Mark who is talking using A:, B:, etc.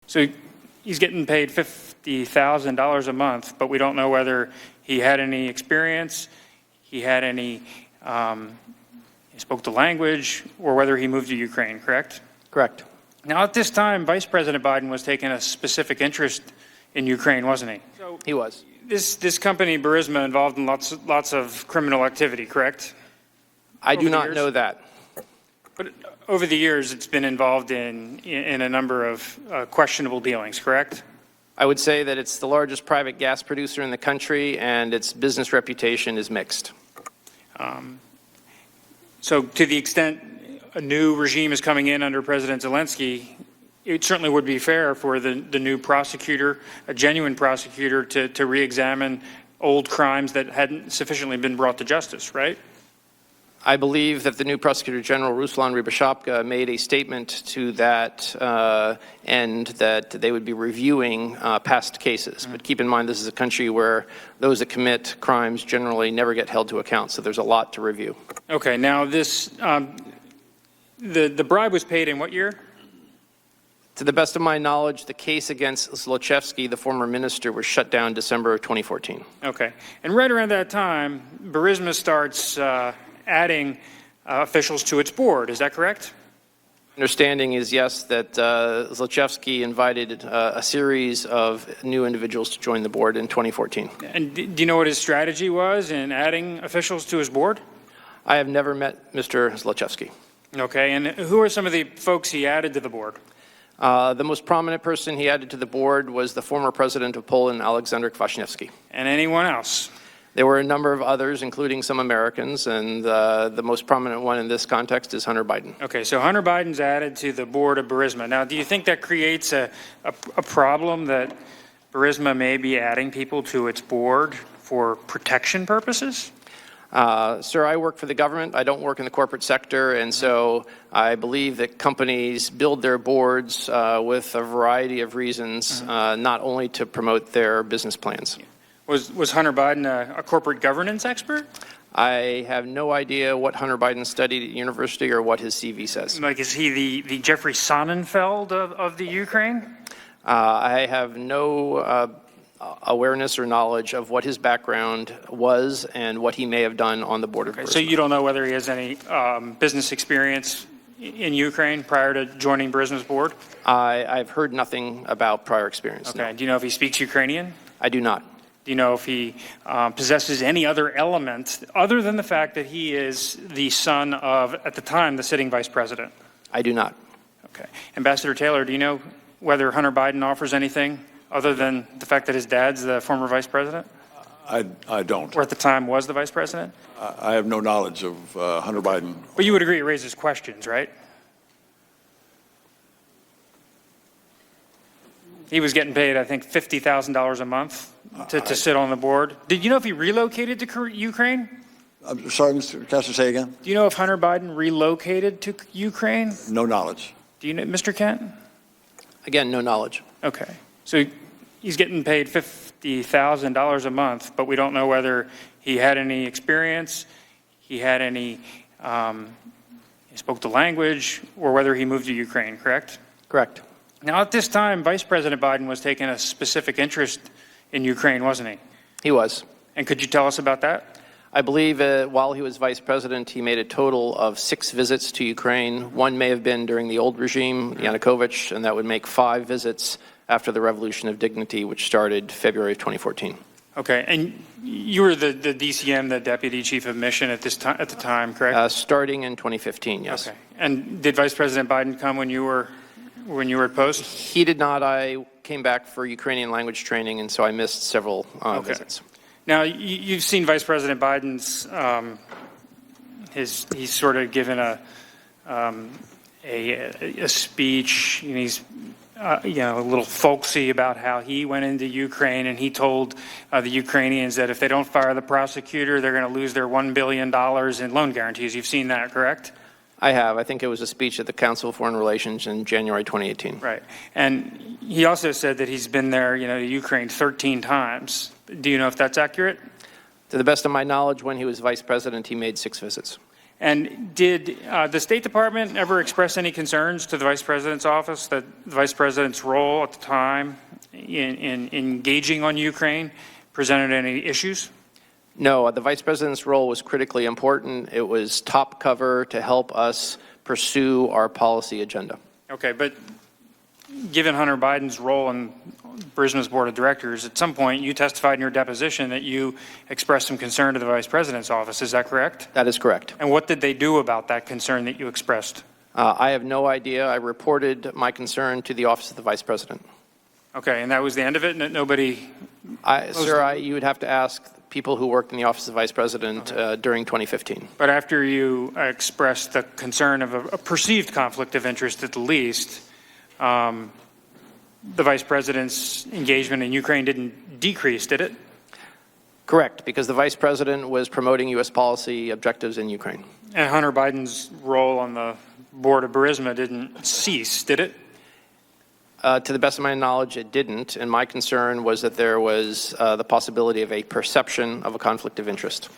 A: So he's getting paid $50,000 a month, but we don't know whether he had any experience, he had any, he spoke the language, or whether he moved to Ukraine, correct?
B: Correct.
A: Now, at this time, Vice President Biden was taking a specific interest in Ukraine, wasn't he? So
B: He was.
A: this company, Burisma, involved in lots of criminal activity, correct?
B: I do
A: the
B: not
A: years?
B: know that.
A: But over the years, it's been involved in a number of questionable dealings, correct?
B: I would say that it's the largest private gas producer in the country, and its business reputation is mixed.
A: So to the extent a new regime is coming in under President Zelensky, it certainly would be fair for the new prosecutor, a genuine prosecutor, to re-examine old crimes that hadn't sufficiently been brought to justice, right?
B: I believe that the new Prosecutor General, Ruslan Rybashapka, made a statement to that end that they would be reviewing past cases. But keep in mind, this is a country where those that commit crimes generally never get held to account, so there's a lot to review.
A: Okay, now this, the bribe was paid in what year?
B: To the best of my knowledge, the case against Zlochevsky, the former minister, was shut down December of 2014.
A: Okay, and right around that time, Burisma starts adding officials to its board. Is that correct?
B: Understanding is, yes, that Zlochevsky invited a series of new individuals to join the board in 2014.
A: And do you know what his strategy was in adding officials to his board?
B: I have never met Mr. Zlochevsky.
A: Okay, and who are some of the folks he added to the board?
B: The most prominent person he added to the board was the former president of Poland, Aleksander Kwaśniewski.
A: And anyone else?
B: There were a number of others, including some Americans, and the most prominent one in this context is Hunter Biden.
A: Okay, so Hunter Biden's added to the board of Burisma. Now, do you think that creates a problem that Burisma may be adding people to its board for protection purposes?
B: Sir, I work for the government. I don't work in the corporate sector, and so I believe that companies build their boards with a variety of reasons, not only to promote their business plans.
A: Was Hunter Biden a corporate governance expert?
B: I have no idea what Hunter Biden studied at university or what his CV says.
A: Like, is he the Jeffrey Sonnenfeld of the Ukraine?
B: I have no awareness or knowledge of what his background was and what he may have done on the board of Burisma.
A: So you don't know whether he has any business experience in Ukraine prior to joining Burisma's board?
B: I've heard nothing about prior experience.
A: Okay.
B: No.
A: Do you know if he speaks Ukrainian?
B: I do not.
A: Do you know if he possesses any other element other than the fact that he is the son of, at the time, the sitting vice president?
B: I do not.
A: Okay. Ambassador Taylor, do you know whether Hunter Biden offers anything other than the fact that his dad's the former vice president?
C: I don't.
A: Or at the time was the vice president?
C: I have no knowledge of Hunter Biden.
A: But you would agree it raises questions, right? He was getting paid, I think, $50,000 a month to sit on the board. Did you know if he relocated to Ukraine?
C: I'm sorry, Mr. Castor, say again?
A: Do you know if Hunter Biden relocated to Ukraine?
C: No knowledge.
A: Do you know, Mr. Kent?
B: Again, no knowledge.
A: Okay. So he's getting paid $50,000 a month, but we don't know whether he had any experience, he had any, he spoke the language, or whether he moved to Ukraine, correct?
B: Correct.
A: Now, at this time, Vice President Biden was taking a specific interest in Ukraine, wasn't he?
B: He was.
A: And could you tell us about that?
B: I believe while he was vice president, he made a total of 6 visits to Ukraine. One may have been during the old regime, Yanukovych, and that would make 5 visits after the Revolution of Dignity, which started February of 2014.
A: Okay, and you were the DCM, the Deputy Chief of Mission at the time, correct?
B: Starting in 2015, yes.
A: Okay. And did Vice President Biden come when you were at post?
B: He did not. I came back for Ukrainian language training, and so I missed several visits.
A: Now, you've seen Vice President Biden's, he's sort of given a speech, and he's, a little folksy about how he went into Ukraine, and he told the Ukrainians that if they don't fire the prosecutor, they're going to lose their $1 billion in loan guarantees. You've seen that, correct?
B: I have. I think it was a speech at the Council of Foreign Relations in January 2018.
A: Right. And he also said that he's been there, to Ukraine 13 times. Do you know if that's accurate?
B: To the best of my knowledge, when he was vice president, he made 6 visits.
A: And did the State Department ever express any concerns to the Vice President's office that the Vice President's role at the time in engaging on Ukraine presented any issues?
B: No, the Vice President's role was critically important. It was top cover to help us pursue our policy agenda.
A: Okay, but given Hunter Biden's role in Burisma's board of directors, at some point you testified in your deposition that you expressed some concern to the Vice President's office. Is that correct?
B: That is correct.
A: And what did they do about that concern that you expressed?
B: I have no idea. I reported my concern to the Office of the Vice President.
A: Okay, and that was the end of it? Nobody?
B: Sir, you would have to ask people who worked in the Office of the Vice President during 2015.
A: But after you expressed the concern of a perceived conflict of interest at the least, the Vice President's engagement in Ukraine didn't decrease, did it?
B: Correct, because the Vice President was promoting U.S. policy objectives in Ukraine.
A: And Hunter Biden's role on the board of Burisma didn't cease, did it?
B: To the best of my knowledge, it didn't, and my concern was that there was the possibility of a perception of a conflict of interest.